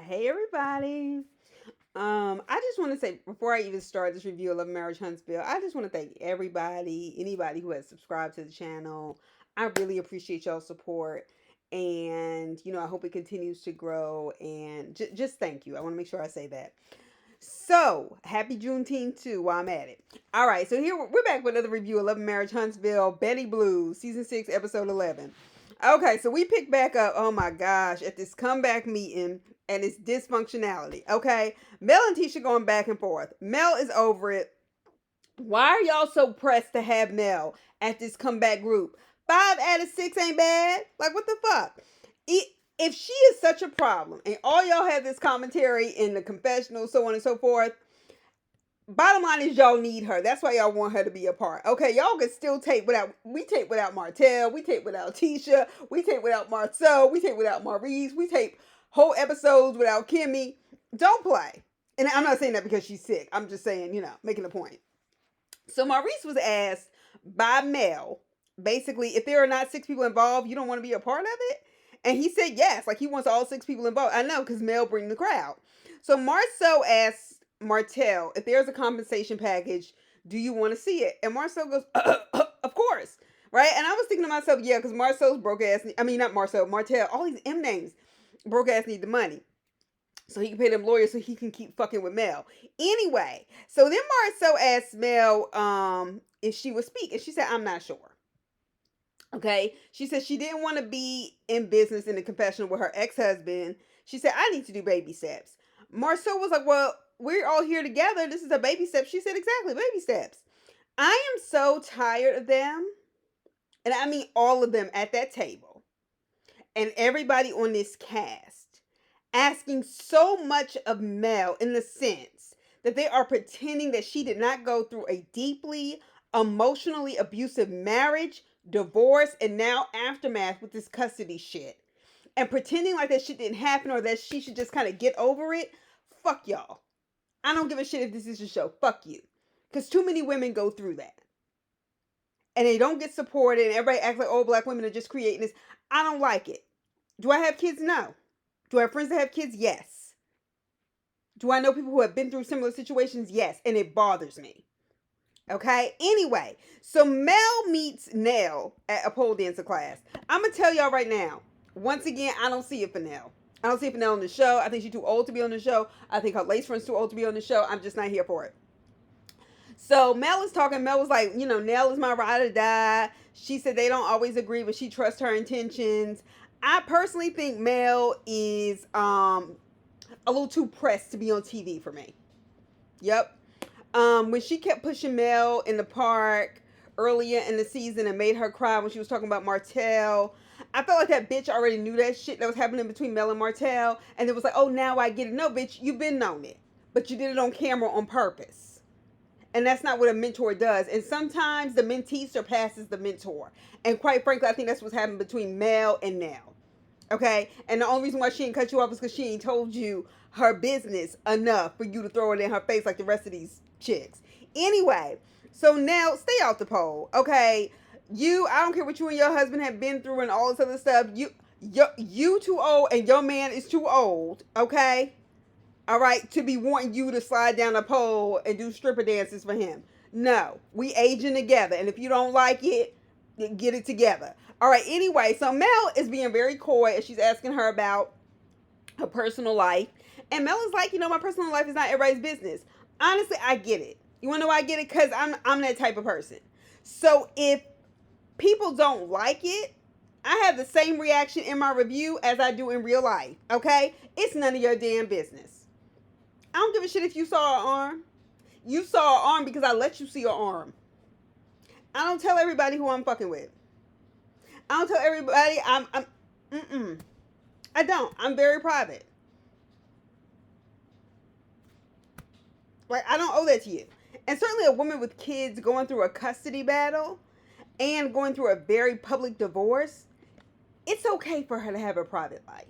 Hey everybody. I just want to say before I even start this review of Love and Marriage Huntsville, I just want to thank anybody who has subscribed to the channel. I really appreciate y'all's support, and I hope it continues to grow. And just thank you. I want to make sure I say that. So happy Juneteenth too while I'm at it. All right, so here we're back with another review of Love and Marriage Huntsville, Bettie Blues, season 6, episode 11. Okay, so we pick back up. Oh my gosh, at this comeback meeting and its dysfunctionality. Okay, Mel and Tisha going back and forth. Mel is over it. Why are y'all so pressed to have Mel at this comeback group? 5 out of 6 ain't bad. Like, what the fuck? If she is such a problem, and all y'all have this commentary in the confessional, so on and so forth, bottom line is y'all need her. That's why y'all want her to be a part. Okay, y'all can still tape without, we tape without Martell, we tape without Tisha, we tape without Marceau, we tape without Maurice, we tape whole episodes without Kimmy. Don't play. And I'm not saying that because she's sick. I'm just saying, making a point. So Maurice was asked by Mel, basically, if there are not 6 people involved, you don't want to be a part of it? And he said yes, like he wants all 6 people involved. I know, because Mel bring the crowd. So Marceau asked Martell, if there's a compensation package, do you want to see it? And Marceau goes, of course. Right? And I was thinking to myself, yeah, because Marceau's broke ass, I mean, not Marceau, Martell, all these M names, broke ass need the money. So he can pay them lawyers so he can keep fucking with Mel. Anyway, so then Marceau asked Mel if she would speak. And she said, I'm not sure. Okay. She said she didn't want to be in business in the confessional with her ex-husband. She said, I need to do baby steps. Marceau was like, well, we're all here together. This is a baby step. She said, exactly, baby steps. I am so tired of them. And I mean all of them at that table. And everybody on this cast asking so much of Mel in the sense that they are pretending that she did not go through a deeply emotionally abusive marriage, divorce, and now aftermath with this custody shit. And pretending like that shit didn't happen or that she should just kind of get over it. Fuck y'all. I don't give a shit if this is a show. Fuck you. Because too many women go through that. And they don't get supported and everybody acts like, oh, black women are just creating this. I don't like it. Do I have kids? No. Do I have friends that have kids? Yes. Do I know people who have been through similar situations? Yes. And it bothers me. Okay? Anyway, so Mel meets Nell at a pole dancer class. I'm going to tell y'all right now. Once again, I don't see it for Nell. I don't see it for Nell on the show. I think she's too old to be on the show. I think her lace friend's too old to be on the show. I'm just not here for it. So Mel is talking. Mel was like, Nell is my ride or die. She said they don't always agree, but she trusts her intentions. I personally think Mel is a little too pressed to be on TV for me. Yep. When she kept pushing Mel in the park earlier in the season and made her cry when she was talking about Martell, I felt like that bitch already knew that shit that was happening between Mel and Martell, and it was like, oh, now I get it. No, bitch, you've been known it, but you did it on camera on purpose. And that's not what a mentor does. And sometimes the mentee surpasses the mentor. And quite frankly, I think that's what's happened between Mel and Nell. Okay? And the only reason why she ain't cut you off is because she ain't told you her business enough for you to throw it in her face like the rest of these chicks. Anyway, so now stay off the pole. Okay? I don't care what you and your husband have been through and all this other stuff. You too old and your man is too old. Okay? All right, to be wanting you to slide down a pole and do stripper dances for him. No, we aging together, and if you don't like it, get it together. All right. Anyway, so Mel is being very coy as she's asking her about her personal life, and Mel is like, my personal life is not everybody's business. Honestly, I get it. You want to know why I get it? Because I'm that type of person. So if people don't like it, I have the same reaction in my review as I do in real life. Okay, it's none of your damn business. I don't give a shit if you saw her arm. You saw her arm because I let you see her arm. I don't tell everybody who I'm fucking with. I don't tell everybody I'm I don't. I'm very private. Like, I don't owe that to you. And certainly a woman with kids going through a custody battle and going through a very public divorce, it's okay for her to have a private life.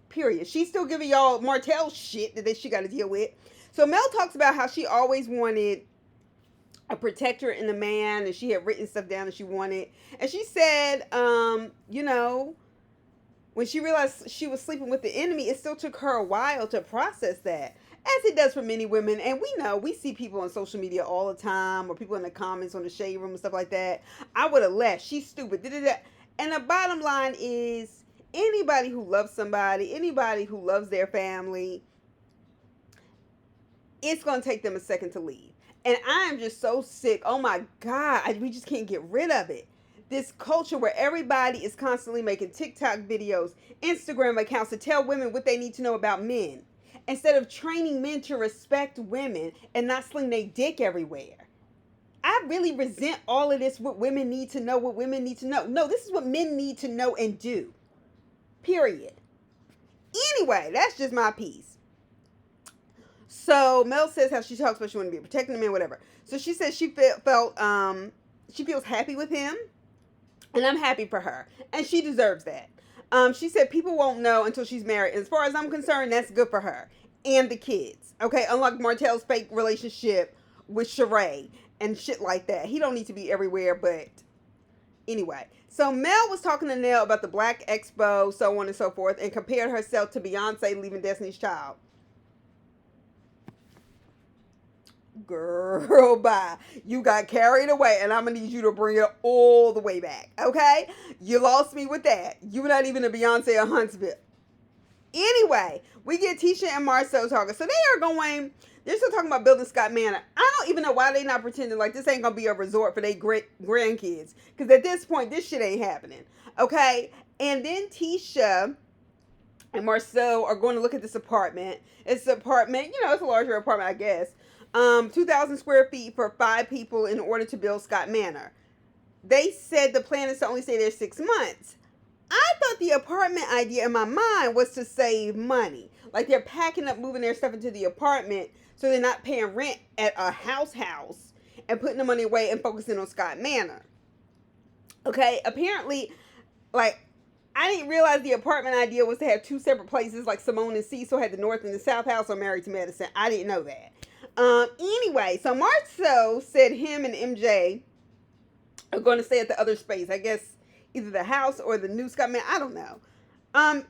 Period. She's still giving y'all Martell shit that she got to deal with. So Mel talks about how she always wanted a protector in a man, and she had written stuff down that she wanted. And she said, when she realized she was sleeping with the enemy, it still took her a while to process that, as it does for many women. And we know, we see people on social media all the time, or people in the comments on the shade room and stuff like that. I would have left. She's stupid. Da-da-da. And the bottom line is, anybody who loves somebody, anybody who loves their family, it's going to take them a second to leave. And I am just so sick. Oh my God, we just can't get rid of it. This culture where everybody is constantly making TikTok videos, Instagram accounts to tell women what they need to know about men, instead of training men to respect women and not sling their dick everywhere. I really resent all of this, what women need to know, what women need to know. No, this is what men need to know and do. Period. Anyway, that's just my piece. So Mel says how she talks about she want to be protecting the man, whatever. So she says she she feels happy with him, and I'm happy for her, and she deserves that. She said people won't know until she's married. As far as I'm concerned, that's good for her and the kids. Okay, unlike Martell's fake relationship with Sheree and shit like that. He don't need to be everywhere, but anyway. So Mel was talking to Nell about the Black Expo, so on and so forth, and compared herself to Beyonce leaving Destiny's Child. Girl, bye. You got carried away, and I'm gonna need you to bring it all the way back, okay? You lost me with that. You're not even a Beyonce or Huntsville. Anyway, we get Tisha and Marceau talking. So they're still talking about building Scott Manor. I don't even know why they not pretending like this ain't gonna be a resort for their grandkids. Because at this point, this shit ain't happening, okay? And then Tisha and Marceau are going to look at this apartment. It's an apartment, it's a larger apartment, I guess. 2,000 square feet for 5 people in order to build Scott Manor. They said the plan is to only stay there 6 months. I thought the apartment idea in my mind was to save money. Like they're packing up, moving their stuff into the apartment so they're not paying rent at a house and putting the money away and focusing on Scott Manor. Okay, apparently, like, I didn't realize the apartment idea was to have 2 separate places, like Simone and Cecil had the North and the South house on Married to Medicine. I didn't know that. Anyway, so Marceau said him and MJ are going to stay at the other space. I guess either the house or the new Scott Manor. I don't know.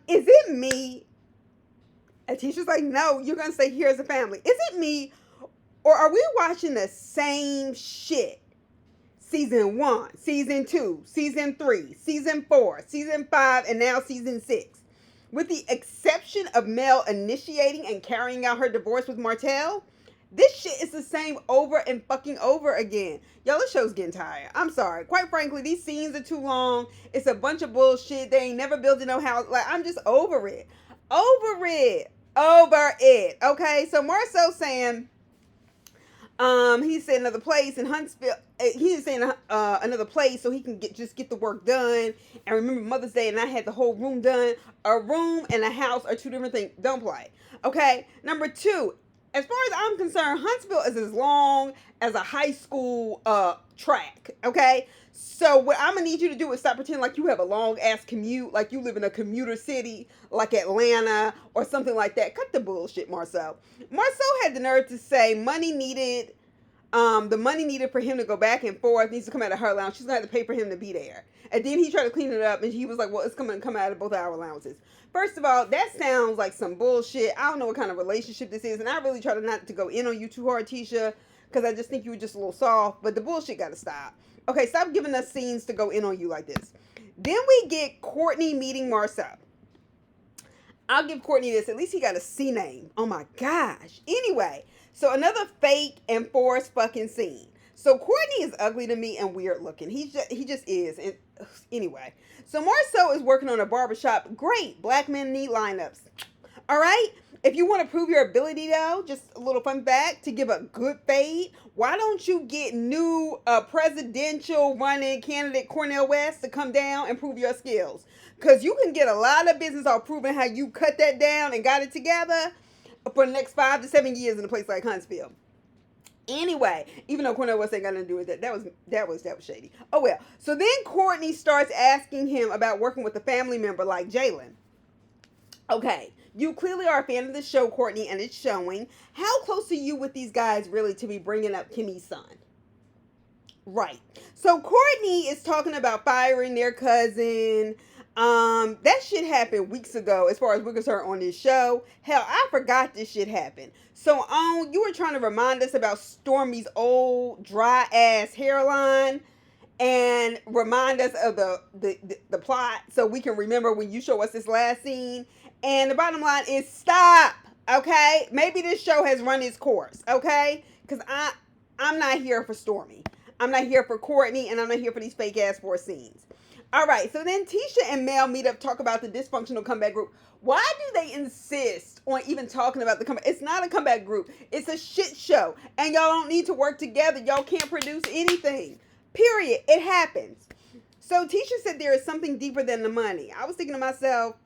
Is it me? And Tisha's like, no, you're going to stay here as a family. Is it me? Or are we watching the same shit? Season 1, Season 2, Season 3, Season 4, Season 5, and now Season 6. With the exception of Mel initiating and carrying out her divorce with Martell, this shit is the same over and fucking over again. Y'all, this show's getting tired. I'm sorry. Quite frankly, these scenes are too long. It's a bunch of bullshit. They ain't never building no house. Like, I'm just over it. Over it. Okay? So Marceau's saying, he said another place in Huntsville. He's saying another place so he can get the work done. And remember Mother's Day, and I had the whole room done. A room and a house are 2 different things. Don't play. Okay? Number 2, as far as I'm concerned, Huntsville is as long as a high school track. Okay? So what I'm going to need you to do is stop pretending like you have a long-ass commute, like you live in a commuter city, like Atlanta or something like that. Cut the bullshit, Marceau. Marceau had the nerve to say the money needed for him to go back and forth needs to come out of her allowance. She's going to have to pay for him to be there. And then he tried to clean it up, and he was like, well, it's going to come out of both our allowances. First of all, that sounds like some bullshit. I don't know what kind of relationship this is, and I really try not to go in on you too hard, Tisha, because I just think you were just a little soft, but the bullshit got to stop. Okay, stop giving us scenes to go in on you like this. Then we get Courtney meeting Marceau. I'll give Courtney this. At least he got a C name. Oh my gosh. Anyway, so another fake and forced fucking scene. So Courtney is ugly to me and weird looking. He just is. And anyway, so Marceau is working on a barbershop. Great. Black men need lineups. All right. If you want to prove your ability, though, just a little fun fact, to give a good fade, why don't you get new presidential running candidate Cornel West to come down and prove your skills? Because you can get a lot of business off proving how you cut that down and got it together for the next 5 to 7 years in a place like Huntsville. Anyway, even though Cornel West ain't got nothing to do with that, that was shady. Oh well. So then Courtney starts asking him about working with a family member like Jalen. Okay, you clearly are a fan of the show, Courtney, and it's showing. How close are you with these guys really to be bringing up Kimmy's son? Right. So Courtney is talking about firing their cousin. That shit happened weeks ago as far as we're concerned on this show. Hell, I forgot this shit happened. So you were trying to remind us about Stormy's old dry ass hairline and remind us of the plot so we can remember when you show us this last scene. And the bottom line is stop. Okay? Maybe this show has run its course, okay? Because I'm not here for Stormy. I'm not here for Courtney, and I'm not here for these fake ass 4 scenes. All right, so then Tisha and Mel meet up, talk about the dysfunctional comeback group. Why do they insist on even talking about the comeback? It's not a comeback group. It's a shit show. And y'all don't need to work together. Y'all can't produce anything. Period. It happens. So Tisha said there is something deeper than the money. I was thinking to myself,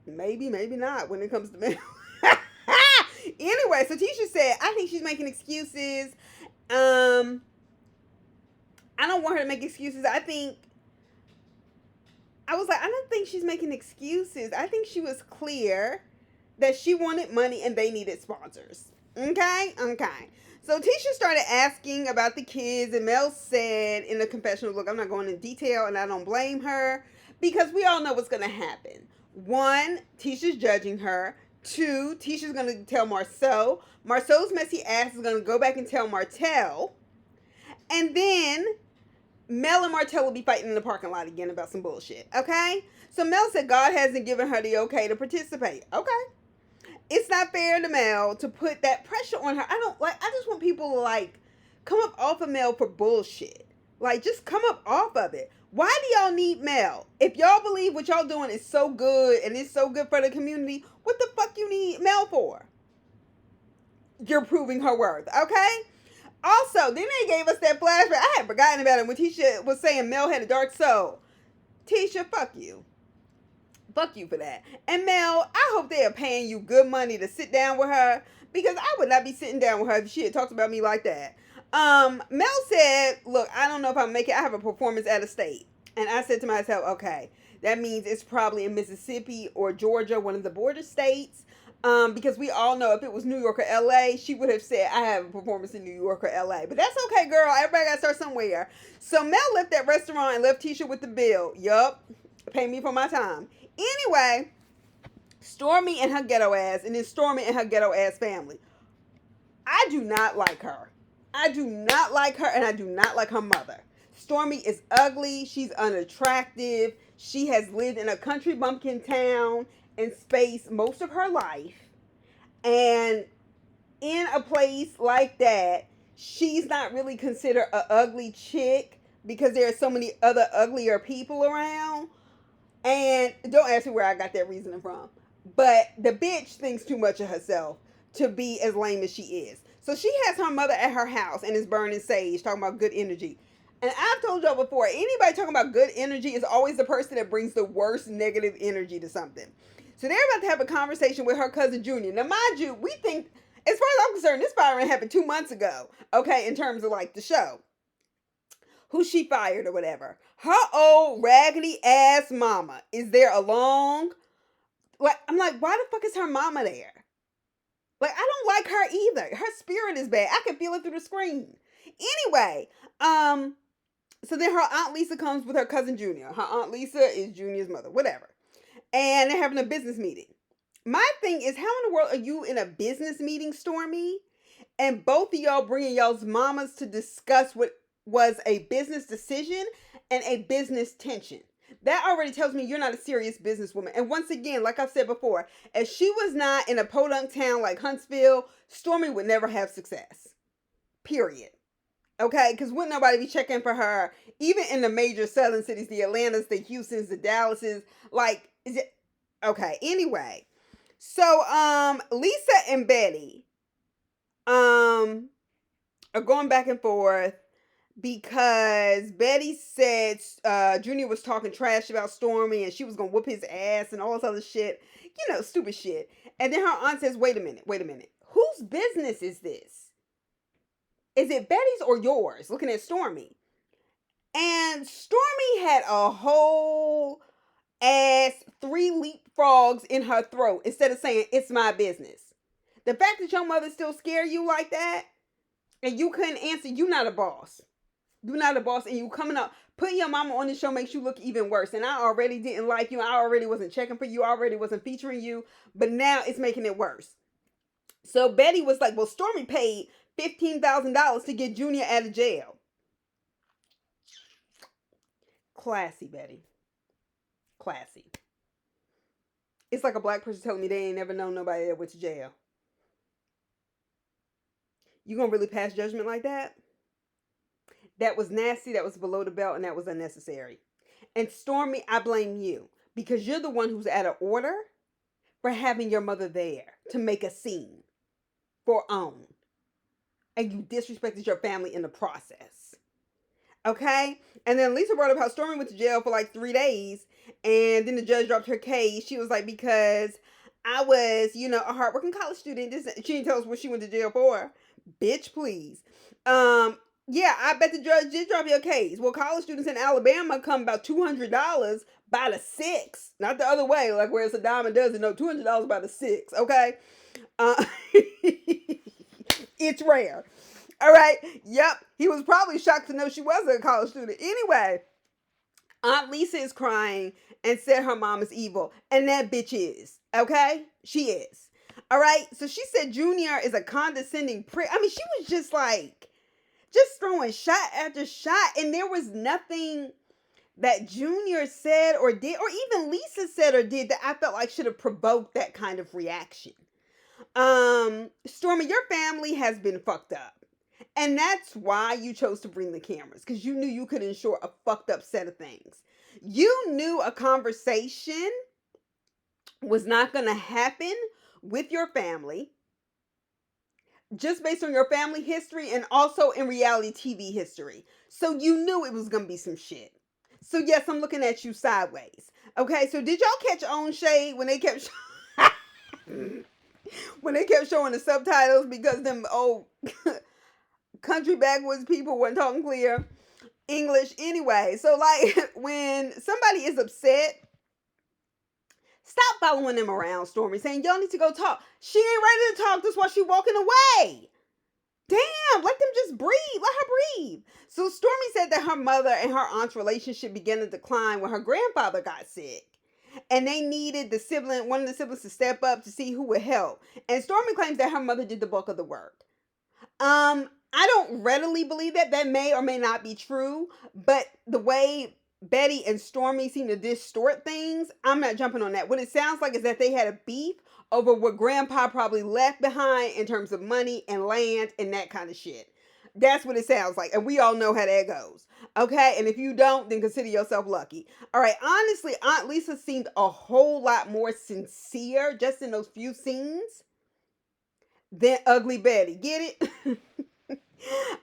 maybe not when it comes to Mel. Anyway, so Tisha said, I think she's making excuses. I don't want her to make excuses. I don't think she's making excuses. I think she was clear that she wanted money and they needed sponsors. Okay? So Tisha started asking about the kids, and Mel said in the confessional, look, I'm not going into detail, and I don't blame her, because we all know what's going to happen. 1, Tisha's judging her. 2, Tisha's going to tell Marceau. Marceau's messy ass is going to go back and tell Martell. And then Mel and Martell will be fighting in the parking lot again about some bullshit. Okay? So Mel said God hasn't given her the okay to participate. Okay. It's not fair to Mel to put that pressure on her. I just want people to come up off of Mel for bullshit. Just come up off of it. Why do y'all need Mel? If y'all believe what y'all doing is so good and it's so good for the community, what the fuck you need Mel for? You're proving her worth, okay? Also, then they gave us that flashback. I had forgotten about it when Tisha was saying Mel had a dark soul. Tisha, fuck you. Fuck you for that. And Mel, I hope they are paying you good money to sit down with her, because I would not be sitting down with her if she had talked about me like that. Mel said, look, I don't know if I'm making, I have a performance out of state. And I said to myself, okay, that means it's probably in Mississippi or Georgia, one of the border states. Because we all know if it was New York or LA, she would have said, I have a performance in New York or LA. But that's okay, girl. Everybody got to start somewhere. So Mel left that restaurant and left Tisha with the bill. Yup. Pay me for my time. Anyway, Stormy and her ghetto ass, and then Stormy and her ghetto ass family. I do not like her. I do not like her, and I do not like her mother. Stormy is ugly. She's unattractive. She has lived in a country bumpkin town and space most of her life. And in a place like that, she's not really considered an ugly chick because there are so many other uglier people around. And don't ask me where I got that reasoning from. But the bitch thinks too much of herself to be as lame as she is. So she has her mother at her house and is burning sage, talking about good energy. And I've told y'all before, anybody talking about good energy is always the person that brings the worst negative energy to something. So they're about to have a conversation with her cousin Junior. Now, mind you, we think, as far as I'm concerned, this firing happened 2 months ago. Okay, in terms of the show. Who she fired or whatever. Her old raggedy ass mama is there along. I'm like, why the fuck is her mama there? I don't like her either. Her spirit is bad. I can feel it through the screen. Anyway, so then her Aunt Lisa comes with her cousin Junior. Her Aunt Lisa is Junior's mother, whatever. And they're having a business meeting. My thing is, how in the world are you in a business meeting, Stormy? And both of y'all bringing y'all's mamas to discuss what was a business decision and a business tension. That already tells me you're not a serious businesswoman. And once again, like I've said before, if she was not in a podunk town like Huntsville, Stormy would never have success. Period. Okay? Because wouldn't nobody be checking for her, even in the major southern cities, the Atlantas, the Houstons, the Dallases. Is it okay? Anyway, so Lisa and Betty are going back and forth because Betty said Junior was talking trash about Stormy and she was gonna whoop his ass and all this other shit, stupid shit. And then her aunt says, wait a minute, whose business is this? Is it Betty's or yours? Looking at Stormy. And Stormy had a whole ass 3 leapfrogs in her throat instead of saying, it's my business. The fact that your mother still scare you like that and you couldn't answer, you not a boss. You're not a boss, and you coming up putting your mama on the show makes you look even worse. And I already didn't like you. I already wasn't checking for you. I already wasn't featuring you. But now it's making it worse. So Betty was like, well, Stormy paid $15,000 to get Junior out of jail. Classy, Betty. Classy. It's like a black person telling me they ain't never known nobody that went to jail. You gonna really pass judgment like that? That was nasty, that was below the belt, and that was unnecessary. And Stormy, I blame you because you're the one who's out of order for having your mother there to make a scene for OWN. And you disrespected your family in the process. Okay? And then Lisa brought up how Stormy went to jail for like 3 days. And then the judge dropped her case. She was like, because I was, a hardworking college student. She didn't tell us what she went to jail for. Bitch, please. Yeah, I bet the judge did drop your case. Well, college students in Alabama come about $200 by the 6. Not the other way, like where it's a dime a dozen. No, $200 by the 6, okay? It's rare. All right. Yep. He was probably shocked to know she was a college student. Anyway, Aunt Lisa is crying and said her mom is evil. And that bitch is. Okay? She is. All right? So she said Junior is a condescending prick. I mean, she was just like, just throwing shot after shot. And there was nothing that Junior said or did, or even Lisa said or did, that I felt like should have provoked that kind of reaction. Stormy, your family has been fucked up. And that's why you chose to bring the cameras, because you knew you could ensure a fucked up set of things. You knew a conversation was not going to happen with your family, just based on your family history and also in reality TV history. So you knew it was going to be some shit. So yes, I'm looking at you sideways. Okay, so did y'all catch OWN shade when they kept when they kept showing the subtitles because them old country backwoods people weren't talking clear English anyway? So like when somebody is upset, stop following them around, Stormy, saying y'all need to go talk. She ain't ready to talk. That's why she walking away. Damn, let them just breathe. Let her breathe. So Stormy said that her mother and her aunt's relationship began to decline when her grandfather got sick. And they needed one of the siblings to step up to see who would help. And Stormy claims that her mother did the bulk of the work. I don't readily believe that. That may or may not be true. But the way Betty and Stormy seem to distort things, I'm not jumping on that. What it sounds like is that they had a beef over what Grandpa probably left behind in terms of money and land and that kind of shit. That's what it sounds like. And we all know how that goes. Okay? And if you don't, then consider yourself lucky. All right. Honestly, Aunt Lisa seemed a whole lot more sincere just in those few scenes than Ugly Betty. Get it?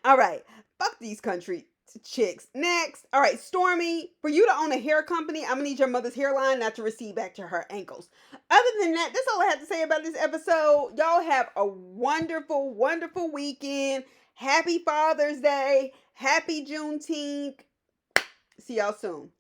All right. Fuck these country chicks. Next. All right. Stormy, for you to own a hair company, I'm going to need your mother's hairline not to recede back to her ankles. Other than that, that's all I have to say about this episode. Y'all have a wonderful, wonderful weekend. Happy Father's Day. Happy Juneteenth. See y'all soon.